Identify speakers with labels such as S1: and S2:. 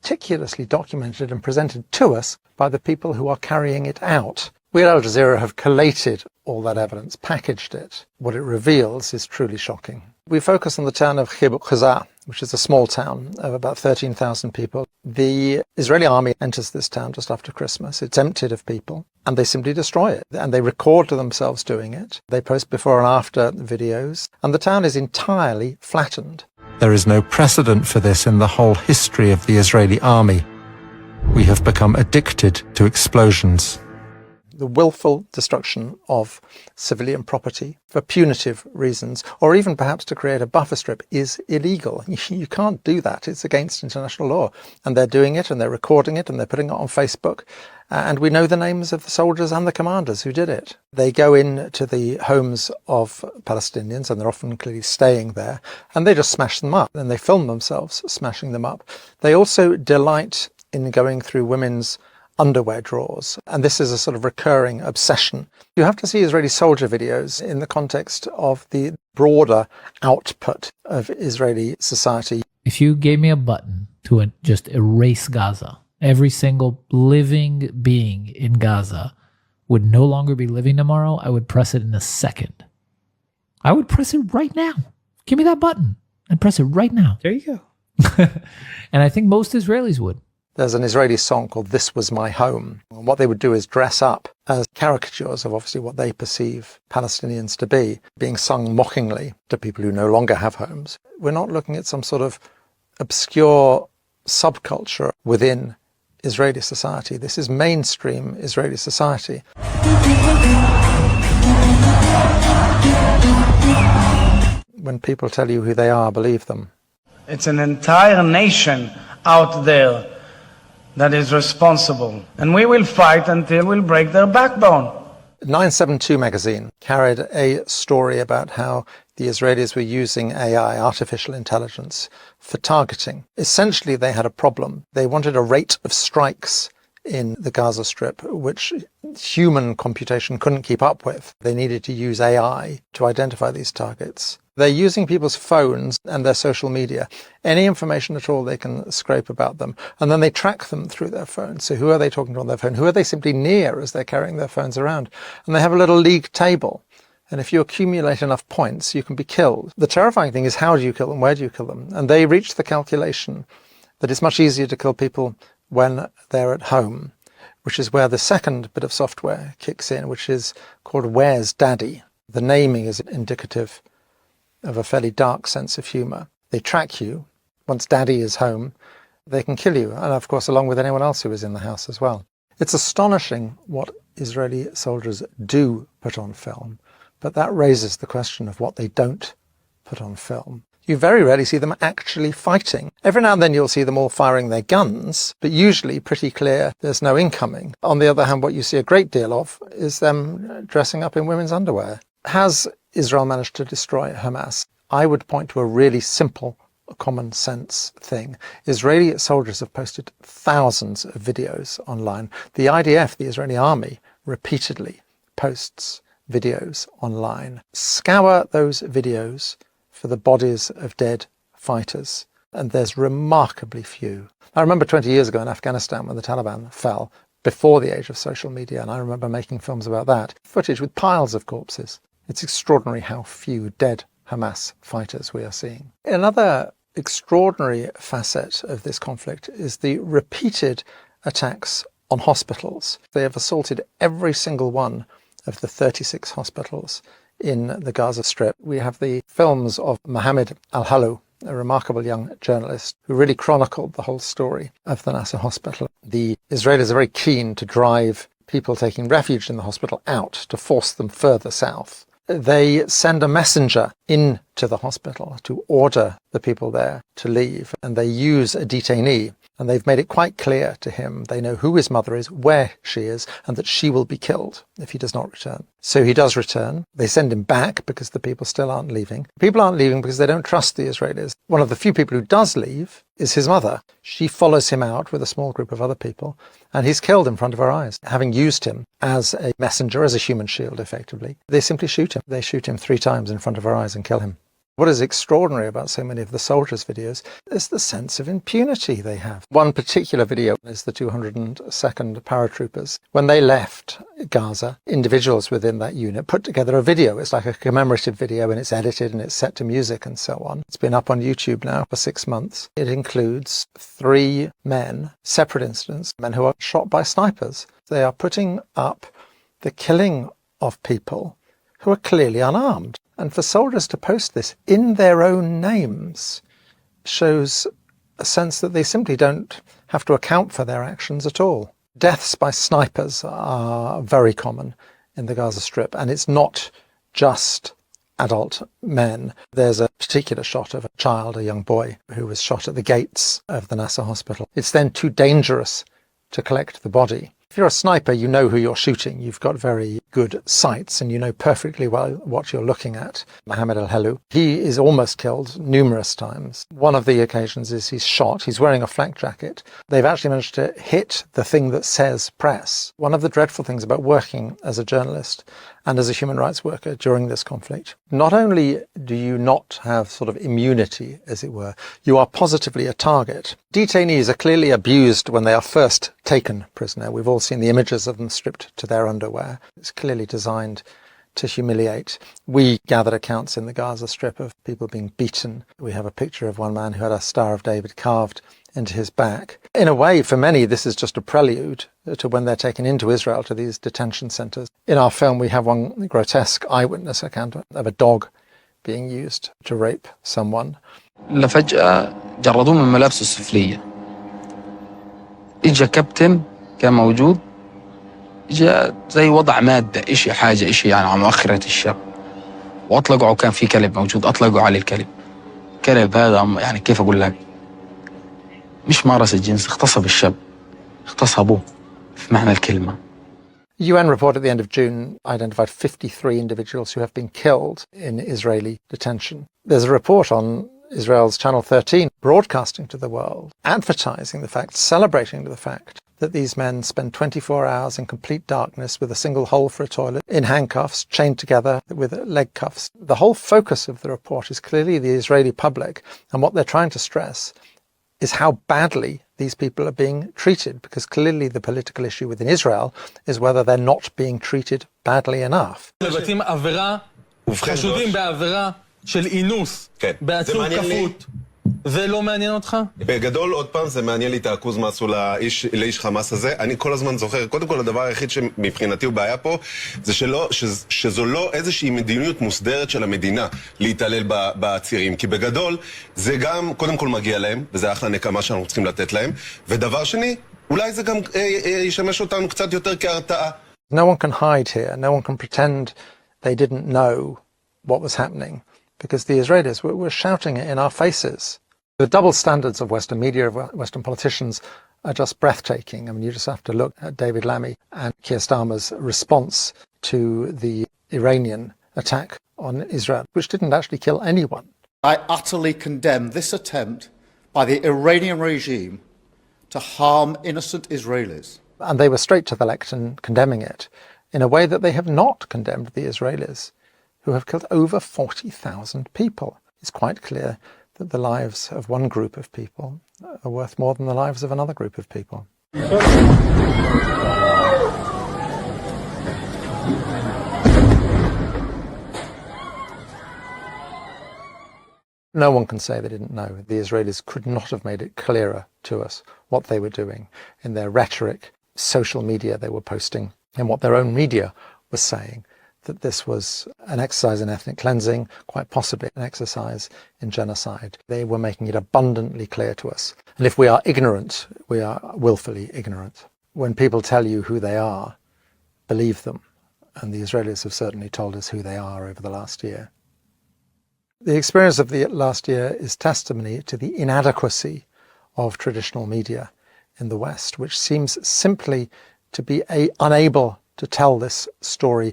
S1: meticulously documented and presented to us by the people who are carrying it out. We at Al Jazeera have collated all that evidence, packaged it. What it reveals is truly shocking. We focus on the town of Khibu, which is a small town of about 13,000 people. The Israeli army enters this town just after Christmas. It's emptied of people, and they simply destroy it. And they record themselves doing it. They post before and after videos, and the town is entirely flattened. There is no precedent for this in the whole history of the Israeli army. We have become addicted to explosions. The willful destruction of civilian property for punitive reasons, or even perhaps to create a buffer strip, is illegal. You can't do that. It's against international law. And they're doing it, and they're recording it, and they're putting it on Facebook. And we know the names of the soldiers and the commanders who did it. They go into the homes of Palestinians, and they're often clearly staying there, and they just smash them up. And they film themselves smashing them up. They also delight in going through women's underwear drawers, and this is a sort of recurring obsession. You have to see Israeli soldier videos in the context of the broader output of Israeli society.
S2: If you gave me a button to just erase Gaza, every single living being in Gaza would no longer be living tomorrow, I would press it in a second. I would press it right now. Give me that button and press it right now.
S3: There you go.
S2: And I think most Israelis would.
S1: There's an Israeli song called This Was My Home. And what they would do is dress up as caricatures of obviously what they perceive Palestinians to be, being sung mockingly to people who no longer have homes. We're not looking at some sort of obscure subculture within Israeli society. This is mainstream Israeli society. When people tell you who they are, believe them.
S4: It's an entire nation out there that is responsible, and we will fight until we'll break their backbone.
S1: 972 magazine carried a story about how the Israelis were using AI, artificial intelligence, for targeting. Essentially, they had a problem. They wanted a rate of strikes in the Gaza Strip, which human computation couldn't keep up with. They needed to use AI to identify these targets. They're using people's phones and their social media, any information at all they can scrape about them, and then they track them through their phones. So who are they talking to on their phone? Who are they simply near as they're carrying their phones around? And they have a little league table. And if you accumulate enough points, you can be killed. The terrifying thing is, how do you kill them? Where do you kill them? And they reached the calculation that it's much easier to kill people when they're at home, which is where the second bit of software kicks in, which is called Where's Daddy? The naming is indicative of a fairly dark sense of humour. They track you. Once Daddy is home, they can kill you. And of course, along with anyone else who is in the house as well. It's astonishing what Israeli soldiers do put on film, but that raises the question of what they don't put on film. You very rarely see them actually fighting. Every now and then you'll see them all firing their guns, but usually pretty clear there's no incoming. On the other hand, what you see a great deal of is them dressing up in women's underwear. Has Israel managed to destroy Hamas? I would point to a really simple, common sense thing. Israeli soldiers have posted thousands of videos online. The IDF, the Israeli army, repeatedly posts videos online. Scour those videos for the bodies of dead fighters, and there's remarkably few. I remember 20 years ago in Afghanistan when the Taliban fell, before the age of social media, and I remember making films about that, footage with piles of corpses. It's extraordinary how few dead Hamas fighters we are seeing. Another extraordinary facet of this conflict is the repeated attacks on hospitals. They have assaulted every single one of the 36 hospitals in the Gaza Strip. We have the films of Mohammed al-Halou, a remarkable young journalist who really chronicled the whole story of the Nasser hospital. The Israelis are very keen to drive people taking refuge in the hospital out, to force them further south. They send a messenger into the hospital to order the people there to leave, and they use a detainee. And they've made it quite clear to him, they know who his mother is, where she is, and that she will be killed if he does not return. So he does return. They send him back because the people still aren't leaving. People aren't leaving because they don't trust the Israelis. One of the few people who does leave is his mother. She follows him out with a small group of other people, and he's killed in front of her eyes, having used him as a messenger, as a human shield, effectively. They simply shoot him. They shoot him 3 times in front of her eyes and kill him. What is extraordinary about so many of the soldiers' videos is the sense of impunity they have. One particular video is the 202nd paratroopers. When they left Gaza, individuals within that unit put together a video. It's like a commemorative video, and it's edited and it's set to music and so on. It's been up on YouTube now for 6 months. It includes 3 men, separate incidents, men who are shot by snipers. They are putting up the killing of people who are clearly unarmed. And for soldiers to post this in their own names shows a sense that they simply don't have to account for their actions at all. Deaths by snipers are very common in the Gaza Strip, and it's not just adult men. There's a particular shot of a child, a young boy, who was shot at the gates of the Nasser hospital. It's then too dangerous to collect the body. If you're a sniper, you know who you're shooting. You've got very good sights and you know perfectly well what you're looking at. Mohammed al-Helou, he is almost killed numerous times. One of the occasions is he's shot. He's wearing a flak jacket. They've actually managed to hit the thing that says press. One of the dreadful things about working as a journalist and as a human rights worker during this conflict, not only do you not have sort of immunity, as it were, you are positively a target. Detainees are clearly abused when they are first taken prisoner. We've all seen the images of them stripped to their underwear. It's clearly designed to humiliate. We gathered accounts in the Gaza Strip of people being beaten. We have a picture of one man who had a Star of David carved into his back. In a way, for many, this is just a prelude to when they're taken into Israel, to these detention centres. In our film, we have one grotesque eyewitness account of a dog being used to rape someone.
S3: لفجأة جردوه من ملابسه السفلية. إجا كابتن كان موجود، إجا زي وضع مادة إشي حاجة إشي يعني على مؤخرة الشاب، وأطلقوا وكان في كلب موجود، أطلقوا عليه الكلب. كلب هذا يعني كيف أقول لك، مش مارس الجنس، اغتصب الشاب، اغتصبوه في معنى الكلمة.
S1: UN report at the end of June identified 53 individuals who have been killed in Israeli detention. There's a report on Israel's Channel 13 broadcasting to the world, advertising the fact, celebrating the fact that these men spend 24 hours in complete darkness with a single hole for a toilet, in handcuffs, chained together with leg cuffs. The whole focus of the report is clearly the Israeli public, and what they're trying to stress is how badly these people are being treated, because clearly the political issue within Israel is whether they're not being treated badly enough.
S5: של אינוס, בעצור כפות, זה לא מעניין אותך? בגדול, עוד פעם, זה מעניין לי את העכוז מה עשו לאיש חמאס הזה. אני כל הזמן זוכר, קודם כל הדבר היחיד שמבחינתי הוא בעיה פה, זה שזו לא איזושהי מדיניות מוסדרת של המדינה להתעלל בעצירים. כי בגדול, זה גם, קודם כל מגיע להם, וזה אחלה נקמה שאנחנו צריכים לתת להם. ודבר שני, אולי זה גם ישמש אותנו קצת יותר כהרתעה.
S1: No one can hide here. No one can pretend they didn't know what was happening, because the Israelis were shouting it in our faces. The double standards of Western media, of Western politicians, are just breathtaking. I mean, you just have to look at David Lammy and Keir Starmer's response to the Iranian attack on Israel, which didn't actually kill anyone.
S6: I utterly condemn this attempt by the Iranian regime to harm innocent Israelis.
S1: And they were straight to the lectern condemning it in a way that they have not condemned the Israelis, who have killed over 40,000 people. It's quite clear that the lives of one group of people are worth more than the lives of another group of people. No one can say they didn't know. The Israelis could not have made it clearer to us what they were doing in their rhetoric, social media they were posting, and what their own media was saying, that this was an exercise in ethnic cleansing, quite possibly an exercise in genocide. They were making it abundantly clear to us. And if we are ignorant, we are willfully ignorant. When people tell you who they are, believe them. And the Israelis have certainly told us who they are over the last year. The experience of the last year is testimony to the inadequacy of traditional media in the West, which seems simply to be unable to tell this story